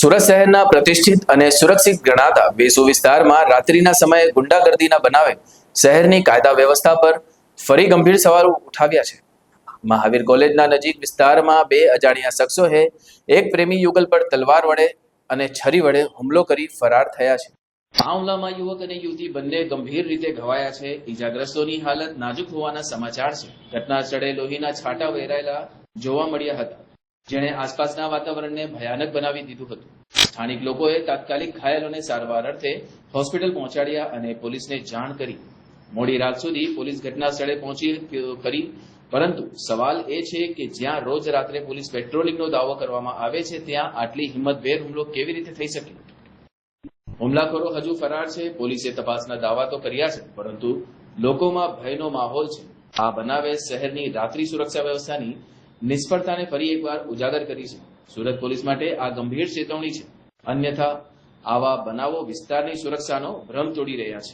સુરત શહેરના પ્રતિષ્ઠિત અને સુરક્ષિત ગણાતા વેસુ વિસ્તારમાં રાત્રિના સમયે ગુંડાગર્દીના બનાવે શહેરની કાયદા વ્યવસ્થા પર ફરી ગંભીર સવાલો ઉઠાવ્યા છે। મહાવીર કોલેજના નજીક વિસ્તારમાં બે અજાણ્યા શખ્સોએ એક પ્રેમી યુગલ પર તલવાર વડે અને છરી વડે હુમલો કરી ફરાર થયા છે। આ હુમલામાં યુવક અને યુવતી બંને ગંભીર રીતે ઘવાયા છે। ઈજાગ્રસ્તોની હાલત નાજુક હોવાના સમાચાર છે। ઘટના સ્થળે લોહીના છાંટા વહેરાયેલા જોવા મળ્યા હતા, જેણે આસપાસના વાતાવરણને ભયાનક બનાવી દીધું હતું। સ્થાનિક લોકોએ તાત્કાલિક ઘાયલોને સારવાર અર્થે હોસ્પિટલ પહોંચાડ્યા અને પોલીસને જાણ કરી। મોડી રાત સુધી પોલીસ ઘટના સ્થળે પહોંચી કરી, પરંતુ સવાલ એ છે કે જ્યાં રોજ રાત્રે પોલીસ પેટ્રોલિંગનો દાવો કરવામાં આવે છે, ત્યાં આટલી હિંમતભેર હુમલો કેવી રીતે થઈ શકે? હુમલાખોરો હજુ ફરાર છે। પોલીસે તપાસના દાવા તો કર્યા છે, પરંતુ લોકોમાં ભયનો માહોલ છે। આ બનાવે શહેરની રાત્રિ સુરક્ષા વ્યવસ્થાની નિષ્ફળતાને ફરી એકવાર ઉજાગર કરી છે। સુરત પોલીસ માટે આ ગંભીર ચેતવણી છે, અન્યથા આવા બનાવો વિસ્તારની સુરક્ષાનો ભ્રમ તોડી રહ્યા છે।